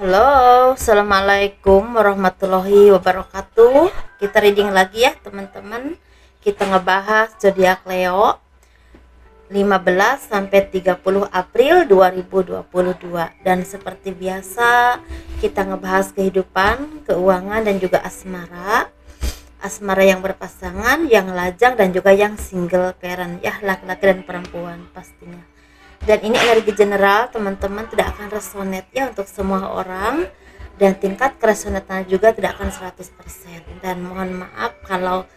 Halo, assalamualaikum warahmatullahi wabarakatuh. Kita reading lagi ya teman-teman. Kita ngebahas zodiak Leo 15 sampai 30 April 2022. Dan seperti biasa, kita ngebahas kehidupan, keuangan dan juga asmara. Asmara yang berpasangan, yang lajang dan juga yang single parent ya, laki-laki dan perempuan pastinya. Dan ini energi general teman-teman, tidak akan resonate ya untuk semua orang, dan tingkat keresonatannya juga tidak akan 100%. Dan mohon maaf kalau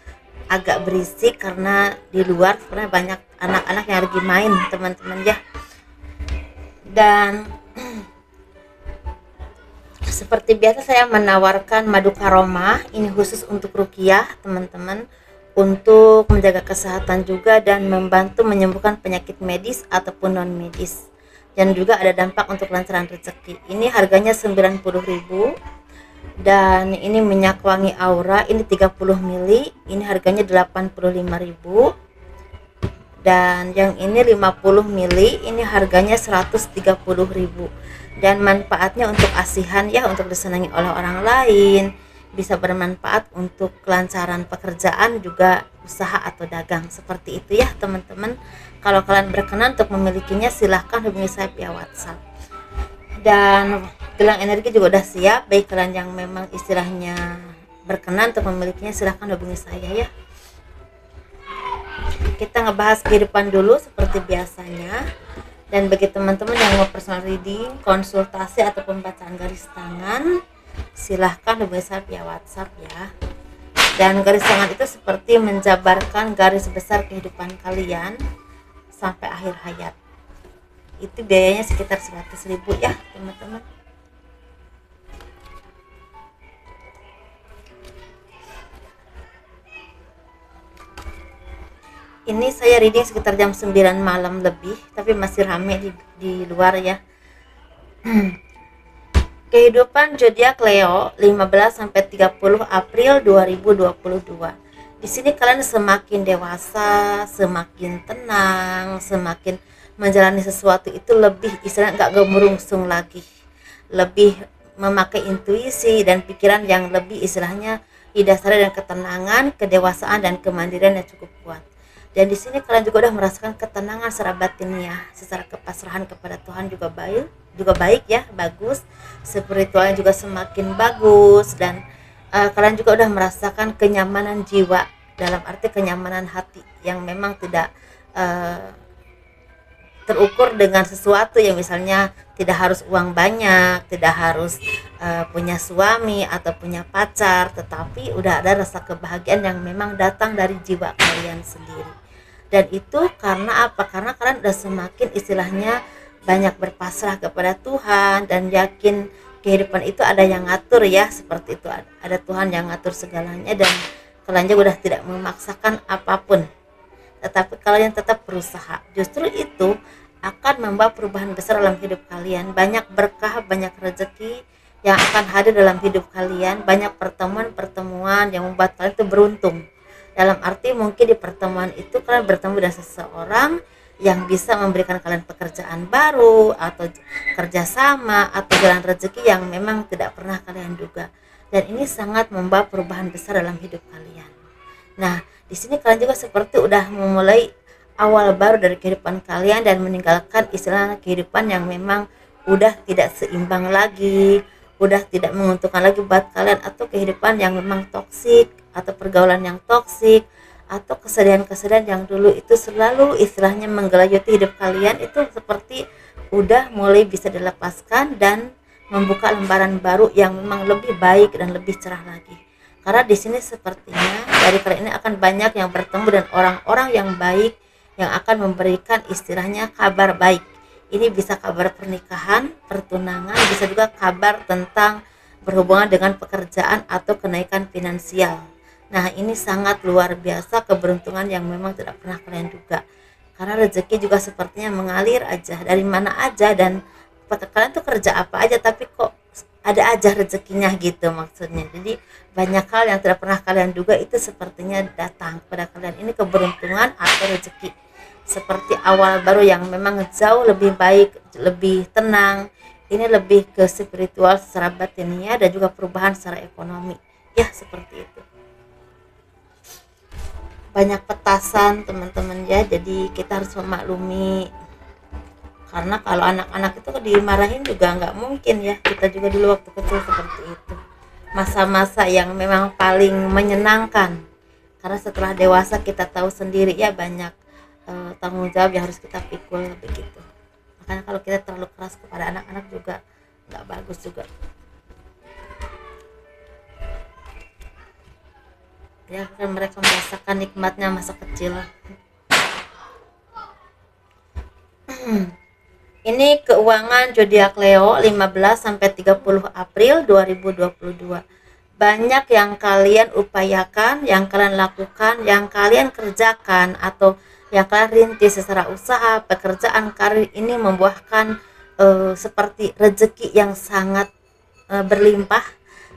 agak berisik karena di luar sebenarnya banyak anak-anak yang lagi main teman-teman ya. Dan seperti biasa saya menawarkan madu karomah, ini khusus untuk ruqyah teman-teman, untuk menjaga kesehatan juga dan membantu menyembuhkan penyakit medis ataupun non medis, dan juga ada dampak untuk kelancaran rezeki. Ini harganya 90.000, dan ini minyak wangi aura ini 30 ml, ini harganya 85.000, dan yang ini 50 ml ini harganya 130.000. Dan manfaatnya untuk asihan ya, untuk disenangi oleh orang lain, bisa bermanfaat untuk kelancaran pekerjaan juga usaha atau dagang, seperti itu ya teman-teman. Kalau kalian berkenan untuk memilikinya silahkan hubungi saya via WhatsApp. Dan gelang energi juga udah siap, baik kalian yang memang istilahnya berkenan untuk memilikinya silahkan hubungi saya ya. Kita ngebahas kehidupan dulu seperti biasanya. Dan bagi teman-teman yang mau personal reading, konsultasi atau pembacaan garis tangan, silahkan hubungi saya via WhatsApp ya. Dan garis tangan itu seperti menjabarkan garis besar kehidupan kalian sampai akhir hayat. Itu biayanya sekitar 100.000 ya teman-teman. Ini saya reading sekitar jam 9 malam lebih, tapi masih rame di luar ya. Kehidupan zodiak Leo 15 sampai 30 April 2022. Di sini kalian semakin dewasa, semakin tenang, semakin menjalani sesuatu itu lebih istilahnya nggak gemerungsung lagi, lebih memakai intuisi dan pikiran yang lebih istilahnya didasari dengan ketenangan, kedewasaan dan kemandirian yang cukup kuat. Dan di sini kalian juga udah merasakan ketenangan secara batinnya, secara kepasrahan kepada Tuhan juga baik ya, bagus. Spiritualnya juga semakin bagus, dan kalian juga udah merasakan kenyamanan jiwa, dalam arti kenyamanan hati yang memang tidak terukur dengan sesuatu yang misalnya tidak harus uang banyak, tidak harus punya suami atau punya pacar, tetapi udah ada rasa kebahagiaan yang memang datang dari jiwa kalian sendiri. Dan itu karena apa? Karena kalian udah semakin istilahnya banyak berpasrah kepada Tuhan dan yakin kehidupan itu ada yang ngatur ya, seperti itu, ada Tuhan yang ngatur segalanya, dan kalian juga udah tidak memaksakan apapun, tetapi kalian tetap berusaha. Justru itu akan membawa perubahan besar dalam hidup kalian, banyak berkah, banyak rezeki yang akan hadir dalam hidup kalian, banyak pertemuan-pertemuan yang membuat kalian itu beruntung. Dalam arti mungkin di pertemuan itu kalian bertemu dengan seseorang yang bisa memberikan kalian pekerjaan baru atau kerjasama atau jalan rezeki yang memang tidak pernah kalian duga, dan ini sangat membawa perubahan besar dalam hidup kalian. Nah, di sini kalian juga seperti udah memulai awal baru dari kehidupan kalian dan meninggalkan istilah kehidupan yang memang udah tidak seimbang lagi, udah tidak menguntungkan lagi buat kalian, atau kehidupan yang memang toksik atau pergaulan yang toksik atau kesedihan-kesedihan yang dulu itu selalu istilahnya menggelayuti hidup kalian, itu seperti udah mulai bisa dilepaskan dan membuka lembaran baru yang memang lebih baik dan lebih cerah lagi. Karena di sini sepertinya dari kalian ini akan banyak yang bertemu dengan orang-orang yang baik yang akan memberikan istilahnya kabar baik. Ini bisa kabar pernikahan, pertunangan, bisa juga kabar tentang berhubungan dengan pekerjaan atau kenaikan finansial. Nah, ini sangat luar biasa keberuntungan yang memang tidak pernah kalian duga. Karena rezeki juga sepertinya mengalir aja dari mana aja, dan kalian tuh kerja apa aja tapi kok ada aja rezekinya gitu maksudnya. Jadi banyak hal yang tidak pernah kalian duga itu sepertinya datang pada kalian. Ini keberuntungan atau rezeki seperti awal baru yang memang jauh lebih baik, lebih tenang, ini lebih ke spiritual secara batinnya dan juga perubahan secara ekonomi ya, seperti itu. Banyak petasan teman-teman ya, jadi kita harus memaklumi, karena kalau anak-anak itu dimarahin juga nggak mungkin ya. Kita juga dulu waktu kecil seperti itu, masa-masa yang memang paling menyenangkan, karena setelah dewasa kita tahu sendiri ya banyak tanggung jawab yang harus kita pikul begitu. Makanya kalau kita terlalu keras kepada anak-anak juga nggak bagus juga ya, kan mereka merasakan nikmatnya masa kecil. Ini keuangan zodiak Leo 15 sampai 30 April 2022. Banyak yang kalian upayakan, yang kalian lakukan, yang kalian kerjakan atau yang kalian rintis secara usaha, pekerjaan, karir ini membuahkan seperti rezeki yang sangat berlimpah,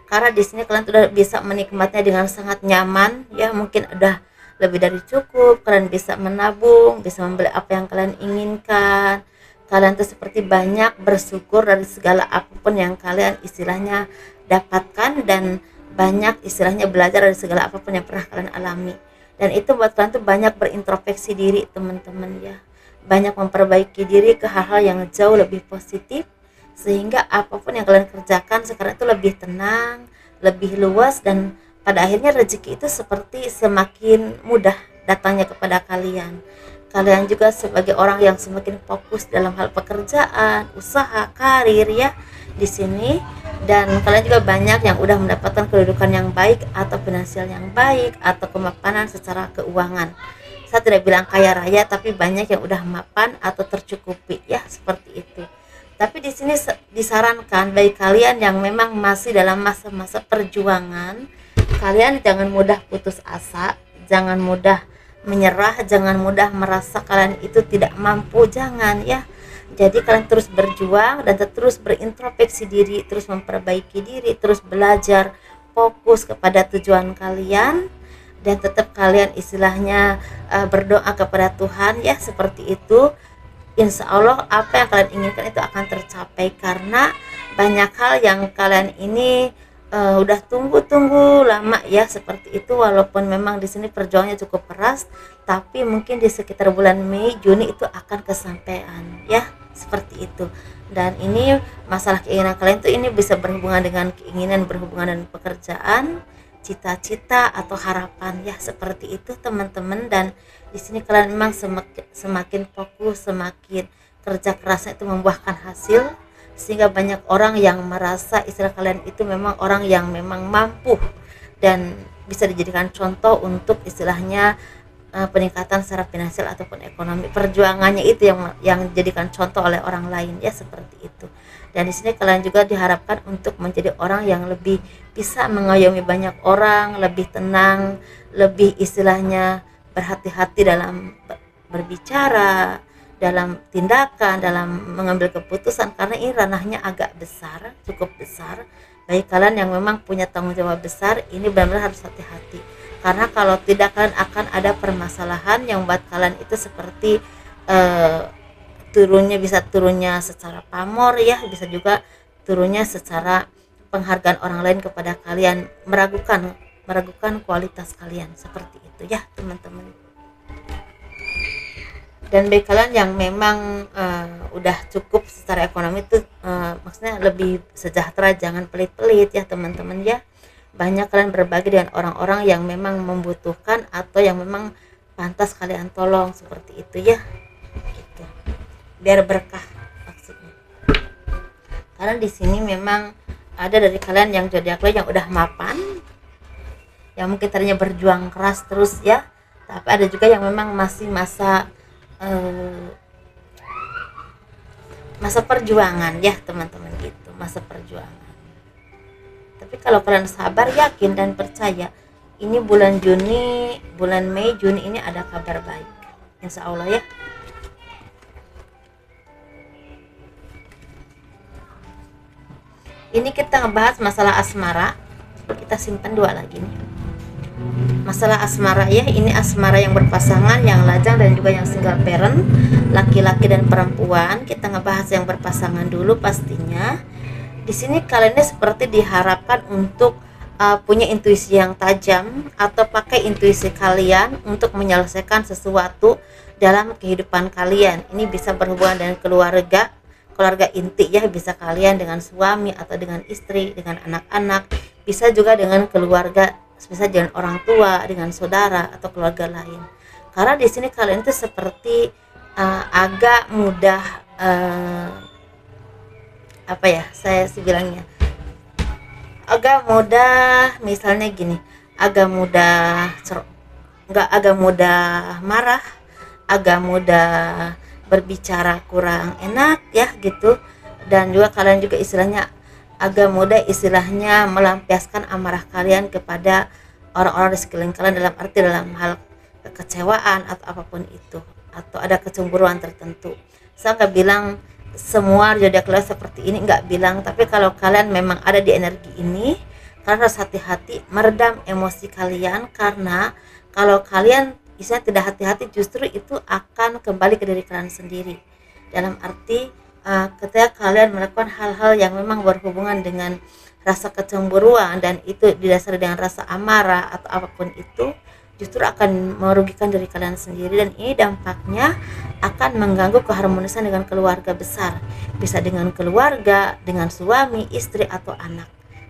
karena di sini kalian sudah bisa menikmatnya dengan sangat nyaman ya. Mungkin udah lebih dari cukup, kalian bisa menabung, bisa membeli apa yang kalian inginkan. Kalian tuh seperti banyak bersyukur dari segala apapun yang kalian istilahnya dapatkan, dan banyak istilahnya belajar dari segala apapun yang pernah kalian alami. Dan itu buat kalian tuh banyak berintrospeksi diri teman-teman ya, banyak memperbaiki diri ke hal-hal yang jauh lebih positif, sehingga apapun yang kalian kerjakan sekarang itu lebih tenang, lebih luas, dan pada akhirnya rezeki itu seperti semakin mudah datangnya kepada kalian. Kalian juga sebagai orang yang semakin fokus dalam hal pekerjaan, usaha, karir ya di sini, dan kalian juga banyak yang udah mendapatkan kedudukan yang baik atau finansial yang baik atau kemapanan secara keuangan. Saya tidak bilang kaya raya, tapi banyak yang udah mapan atau tercukupi ya, seperti itu. Tapi di sini disarankan bagi kalian yang memang masih dalam masa-masa perjuangan, kalian jangan mudah putus asa, jangan mudah menyerah, jangan mudah merasa kalian itu tidak mampu, jangan ya. Jadi kalian terus berjuang dan terus berintrospeksi diri, terus memperbaiki diri, terus belajar, fokus kepada tujuan kalian, dan tetap kalian istilahnya berdoa kepada Tuhan ya, seperti itu. Insya Allah apa yang kalian inginkan itu akan tercapai, karena banyak hal yang kalian ini udah tunggu-tunggu lama ya, seperti itu. Walaupun memang di sini perjuangannya cukup keras, tapi mungkin di sekitar bulan Mei Juni itu akan kesampaian ya, seperti itu. Dan ini masalah keinginan kalian tuh ini bisa berhubungan dengan keinginan, berhubungan dengan pekerjaan, cita-cita atau harapan ya, seperti itu teman-teman. Dan di sini kalian memang semakin fokus, semakin kerja kerasnya itu membuahkan hasil, sehingga banyak orang yang merasa istilah kalian itu memang orang yang memang mampu dan bisa dijadikan contoh untuk istilahnya peningkatan secara finansial ataupun ekonomi. Perjuangannya itu yang dijadikan contoh oleh orang lain ya, seperti itu. Dan di sini kalian juga diharapkan untuk menjadi orang yang lebih bisa mengayomi banyak orang, lebih tenang, lebih istilahnya berhati-hati dalam berbicara, dalam tindakan, dalam mengambil keputusan, karena ini ranahnya agak besar, cukup besar. Bagi kalian yang memang punya tanggung jawab besar, ini benar-benar harus hati-hati, karena kalau tidak kalian akan ada permasalahan yang buat kalian itu seperti bisa turunnya secara pamor ya, bisa juga turunnya secara penghargaan orang lain kepada kalian, meragukan kualitas kalian, seperti itu ya teman-teman. Dan bagi kalian yang memang udah cukup secara ekonomi itu maksudnya lebih sejahtera, jangan pelit-pelit ya teman-teman ya. Banyak kalian berbagi dengan orang-orang yang memang membutuhkan atau yang memang pantas kalian tolong, seperti itu ya gitu. Biar berkah maksudnya, karena di sini memang ada dari kalian yang zodiak Leo yang udah mapan, yang mungkin tadinya berjuang keras terus ya, tapi ada juga yang memang masih masa perjuangan ya teman-teman gitu, masa perjuangan. Tapi kalau kalian sabar, yakin dan percaya, ini bulan Mei Juni ini ada kabar baik insya Allah ya. Ini kita ngebahas masalah asmara, kita simpan dua lagi nih. masalah asmara ya, ini asmara yang berpasangan, yang lajang dan juga yang single parent, laki-laki dan perempuan. Kita ngebahas yang berpasangan dulu pastinya. Di sini kalian seperti diharapkan untuk punya intuisi yang tajam atau pakai intuisi kalian untuk menyelesaikan sesuatu dalam kehidupan kalian. Ini bisa berhubungan dengan keluarga inti ya, bisa kalian dengan suami atau dengan istri, dengan anak-anak, bisa juga dengan keluarga, bisa dengan orang tua, dengan saudara atau keluarga lain. Karena di sini kalian itu seperti agak mudah apa ya, saya sih bilangnya agak mudah, misalnya gini, agak mudah agak mudah marah, agak mudah berbicara kurang enak ya gitu. Dan juga kalian juga istilahnya agak mudah istilahnya melampiaskan amarah kalian kepada orang-orang di sekeliling kalian, dalam arti dalam hal kekecewaan atau apapun itu, atau ada kecemburuan tertentu. Saya nggak bilang semua zodiak Leo seperti ini, nggak bilang, tapi kalau kalian memang ada di energi ini, kalian harus hati-hati meredam emosi kalian, karena kalau kalian misalnya tidak hati-hati, justru itu akan kembali ke diri kalian sendiri. Dalam arti ketika kalian melakukan hal-hal yang memang berhubungan dengan rasa kecemburuan dan itu didasari dengan rasa amarah atau apapun itu, justru akan merugikan diri kalian sendiri, dan ini dampaknya akan mengganggu keharmonisan dengan keluarga besar, bisa dengan keluarga, dengan suami, istri atau anak,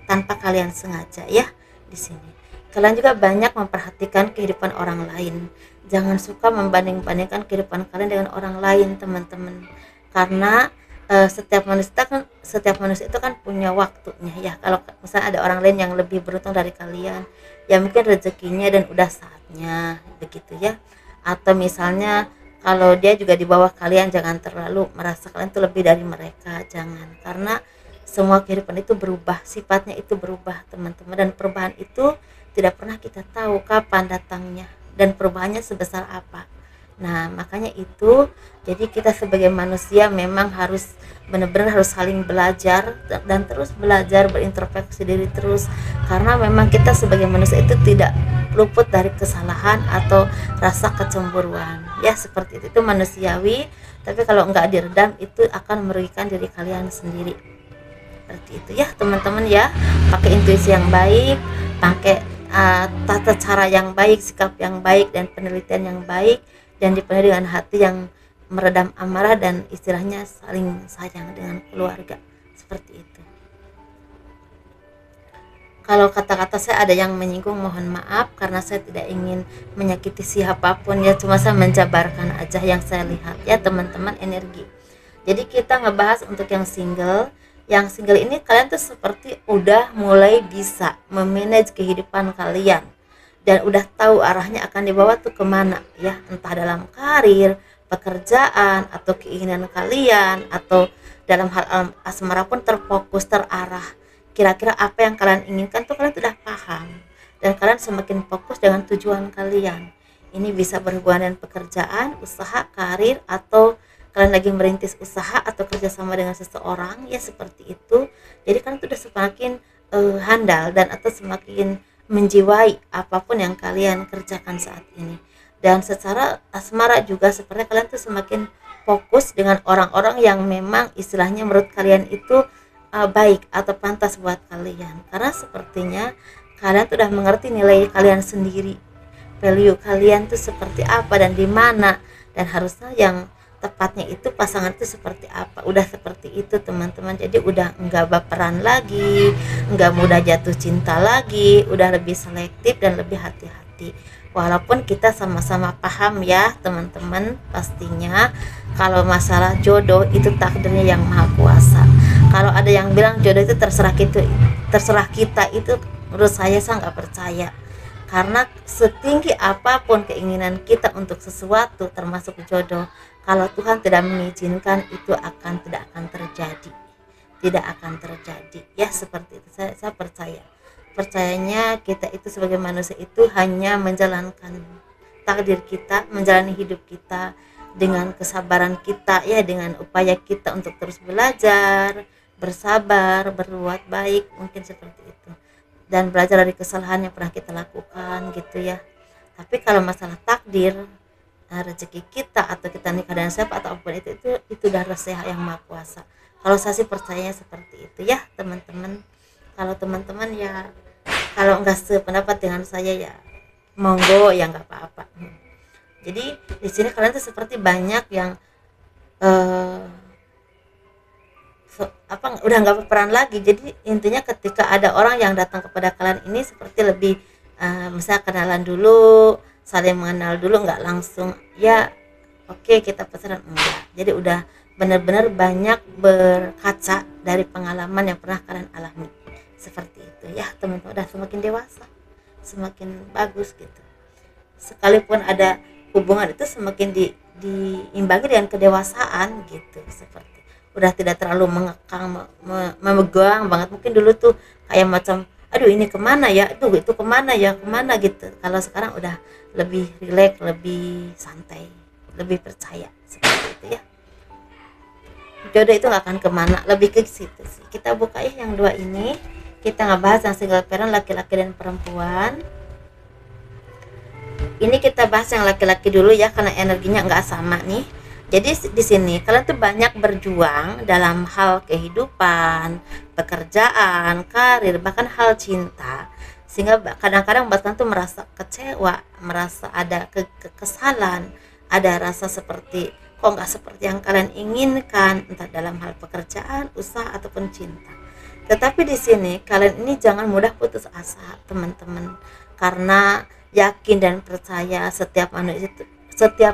tanpa kalian sengaja ya. Di sini kalian juga banyak memperhatikan kehidupan orang lain. Jangan suka membanding-bandingkan kehidupan kalian dengan orang lain, teman-teman, karena setiap manusia itu kan punya waktunya ya. Kalau misalnya ada orang lain yang lebih beruntung dari kalian, ya mungkin rezekinya dan udah saatnya begitu ya. Atau misalnya kalau dia juga di bawah kalian, jangan terlalu merasa kalian itu lebih dari mereka, jangan. Karena semua kehidupan itu berubah, sifatnya itu berubah, teman-teman, dan perubahan itu tidak pernah kita tahu kapan datangnya dan perubahannya sebesar apa. Nah, makanya itu, jadi kita sebagai manusia memang harus benar-benar harus saling belajar dan terus belajar, berintrospeksi diri terus, karena memang kita sebagai manusia itu tidak luput dari kesalahan atau rasa kecemburuan ya, seperti itu manusiawi. Tapi kalau enggak diredam, itu akan merugikan diri kalian sendiri. Seperti itu ya, teman-teman ya. Pakai intuisi yang baik, pakai tata cara yang baik, sikap yang baik, dan penelitian yang baik, dan dipenuhi dengan hati yang meredam amarah dan istilahnya saling sayang dengan keluarga. Seperti itu. Kalau kata-kata saya ada yang menyinggung, mohon maaf, karena saya tidak ingin menyakiti siapapun ya, cuma saya menjabarkan aja yang saya lihat ya, teman-teman, energi. Jadi kita ngebahas untuk yang single. Yang single ini kalian tuh seperti udah mulai bisa memanage kehidupan kalian, dan udah tahu arahnya akan dibawa tuh kemana ya, entah dalam karir, pekerjaan, atau keinginan kalian, atau dalam hal asmara pun terfokus, terarah. Kira-kira apa yang kalian inginkan tuh kalian sudah paham, dan kalian semakin fokus dengan tujuan kalian. Ini bisa berhubungan dengan pekerjaan, usaha, karir, atau kalian lagi merintis usaha atau kerjasama dengan seseorang ya, seperti itu. Jadi kalian tuh udah semakin handal dan atau semakin menjiwai apapun yang kalian kerjakan saat ini. Dan secara asmara juga seperti kalian tuh semakin fokus dengan orang-orang yang memang istilahnya menurut kalian itu baik atau pantas buat kalian, karena sepertinya kalian tuh udah mengerti nilai kalian sendiri, value kalian tuh seperti apa dan di mana, dan harusnya yang tepatnya itu pasangan itu seperti apa. Udah seperti itu, teman-teman. Jadi udah enggak baperan lagi, enggak mudah jatuh cinta lagi, udah lebih selektif dan lebih hati-hati. Walaupun kita sama-sama paham ya, teman-teman, pastinya kalau masalah jodoh itu takdirnya yang maha kuasa. Kalau ada yang bilang jodoh itu terserah kita, itu menurut saya nggak percaya. Karena setinggi apapun keinginan kita untuk sesuatu, termasuk jodoh, kalau Tuhan tidak mengizinkan, itu tidak akan terjadi ya, seperti itu. Saya percayanya kita itu sebagai manusia itu hanya menjalankan takdir kita, menjalani hidup kita dengan kesabaran kita ya, dengan upaya kita untuk terus belajar, bersabar, berbuat baik, mungkin seperti itu. dan belajar dari kesalahan yang pernah kita lakukan gitu ya. Tapi kalau masalah takdir, rezeki kita atau kita nikah dengan siapa atau apapun itu udah resah yang maha kuasa. Kalau saya sih percayanya seperti itu ya teman-teman. Kalau teman-teman ya kalau enggak sependapat dengan saya ya monggo ya nggak apa-apa. Jadi di sini kalian tuh seperti banyak yang udah nggak berperan lagi. Jadi intinya ketika ada orang yang datang kepada kalian ini seperti lebih misalnya kenalan dulu, saling mengenal dulu, nggak langsung ya oke kita pacaran, enggak. Jadi udah benar-benar banyak berkaca dari pengalaman yang pernah kalian alami seperti itu ya teman-teman. Udah semakin dewasa semakin bagus gitu, sekalipun ada hubungan itu semakin diimbangi dengan kedewasaan gitu, seperti udah tidak terlalu mengekang memegang banget. Mungkin dulu tuh kayak macam aduh ini kemana ya, itu kemana ya, kemana gitu. Kalau sekarang udah lebih rileks, lebih santai, lebih percaya seperti itu ya. Jodoh itu gak akan kemana, lebih ke situ sih. Kita buka ya yang dua ini, kita ngebahas yang single parent laki-laki dan perempuan. Ini kita bahas yang laki-laki dulu ya karena energinya nggak sama nih. Jadi di sini kalian tuh banyak berjuang dalam hal kehidupan, pekerjaan, karir, bahkan hal cinta, sehingga kadang-kadang buat kalian tuh merasa kecewa, merasa ada kekesalan, ada rasa seperti kok nggak seperti yang kalian inginkan, entah dalam hal pekerjaan, usaha ataupun cinta. Tetapi di sini kalian ini jangan mudah putus asa teman-teman, karena yakin dan percaya setiap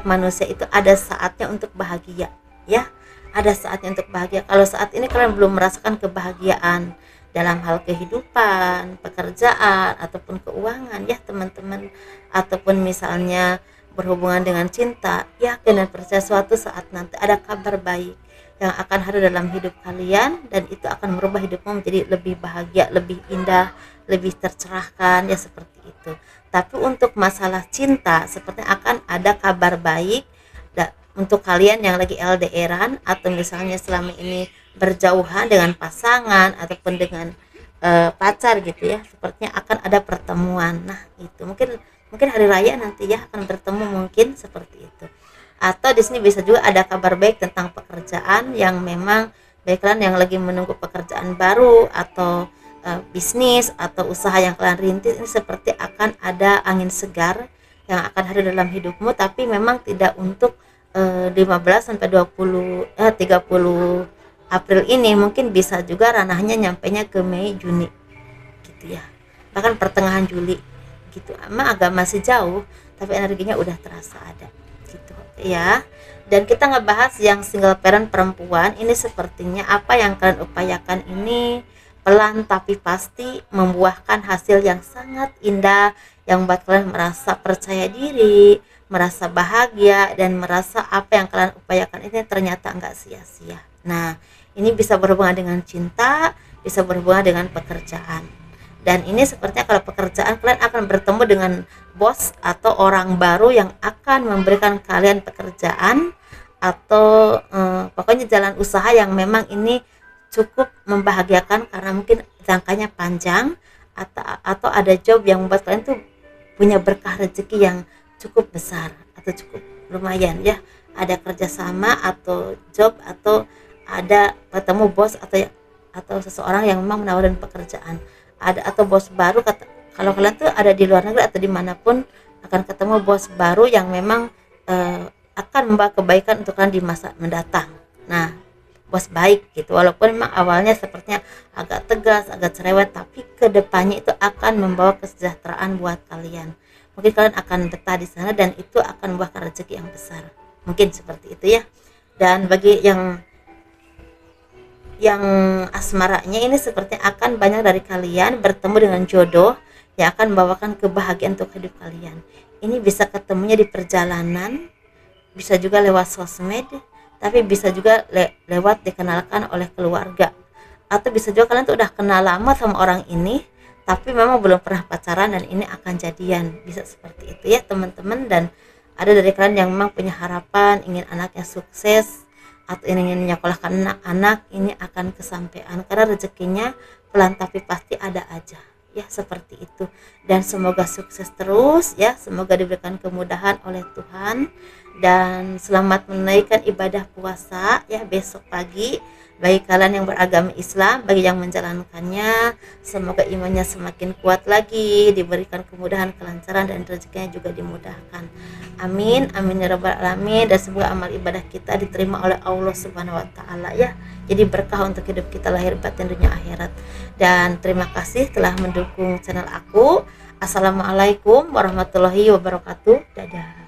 manusia itu ada saatnya untuk bahagia ya, ada saatnya untuk bahagia. Kalau saat ini kalian belum merasakan kebahagiaan dalam hal kehidupan, pekerjaan ataupun keuangan ya teman-teman, ataupun misalnya berhubungan dengan cinta, yakin dan percaya suatu saat nanti ada kabar baik yang akan hadir dalam hidup kalian, dan itu akan merubah hidupmu menjadi lebih bahagia, lebih indah, lebih tercerahkan ya, seperti itu. Tapi untuk masalah cinta sepertinya akan ada kabar baik untuk kalian yang lagi LDRan atau misalnya selama ini berjauhan dengan pasangan ataupun dengan pacar gitu ya, sepertinya akan ada pertemuan. Nah itu mungkin hari raya nanti ya akan bertemu, mungkin seperti itu. Atau di sini bisa juga ada kabar baik tentang pekerjaan yang memang baik kalian yang lagi menunggu pekerjaan baru atau bisnis atau usaha yang kalian rintis, ini seperti akan ada angin segar yang akan hadir dalam hidupmu, tapi memang tidak untuk 15 sampai 30 April ini, mungkin bisa juga ranahnya nyampainya ke Mei Juni gitu ya, bahkan pertengahan Juli gitu. Agak masih jauh tapi energinya udah terasa ada gitu ya. Dan kita ngebahas yang single parent perempuan ini, sepertinya apa yang kalian upayakan ini pelan tapi pasti membuahkan hasil yang sangat indah yang membuat kalian merasa percaya diri, merasa bahagia, dan merasa apa yang kalian upayakan ini ternyata enggak sia-sia. Nah ini bisa berhubungan dengan cinta, bisa berhubungan dengan pekerjaan. Dan ini sepertinya kalau pekerjaan kalian akan bertemu dengan bos atau orang baru yang akan memberikan kalian pekerjaan atau pokoknya jalan usaha yang memang ini cukup membahagiakan karena mungkin jangkanya panjang, atau ada job yang membuat kalian tuh punya berkah rezeki yang cukup besar atau cukup lumayan ya. Ada kerjasama atau job atau ada ketemu bos atau seseorang yang memang menawarkan pekerjaan, ada atau bos baru. Kalau kalian tuh ada di luar negeri atau dimanapun akan ketemu bos baru yang memang akan membawa kebaikan untuk kalian di masa mendatang. Nah bos baik gitu, walaupun memang awalnya sepertinya agak tegas, agak cerewet, tapi kedepannya itu akan membawa kesejahteraan buat kalian. Mungkin kalian akan betah di sana dan itu akan membawa rezeki yang besar, mungkin seperti itu ya. Dan bagi yang asmaranya ini sepertinya akan banyak dari kalian bertemu dengan jodoh yang akan membawakan kebahagiaan untuk hidup kalian. Ini bisa ketemunya di perjalanan, bisa juga lewat sosmed, tapi bisa juga lewat dikenalkan oleh keluarga, atau bisa juga kalian tuh udah kenal lama sama orang ini tapi memang belum pernah pacaran dan ini akan jadian, bisa seperti itu ya teman-teman. Dan ada dari kalian yang memang punya harapan ingin anaknya sukses atau ingin menyekolahkan anak-anak, ini akan kesampaian karena rezekinya pelan tapi pasti ada aja ya, seperti itu. Dan semoga sukses terus ya, semoga diberikan kemudahan oleh Tuhan, dan selamat menaikkan ibadah puasa ya besok pagi bagi kalian yang beragama Islam, bagi yang menjalankannya. Semoga imannya semakin kuat lagi, diberikan kemudahan, kelancaran, dan rezekinya juga dimudahkan. Amin, amin ya rabbal alamin. Dan semoga amal ibadah kita diterima oleh Allah Subhanahu wa taala ya. Jadi berkah untuk hidup kita lahir batin dunia akhirat. Dan terima kasih telah mendukung channel aku. Assalamualaikum warahmatullahi wabarakatuh. Dadah.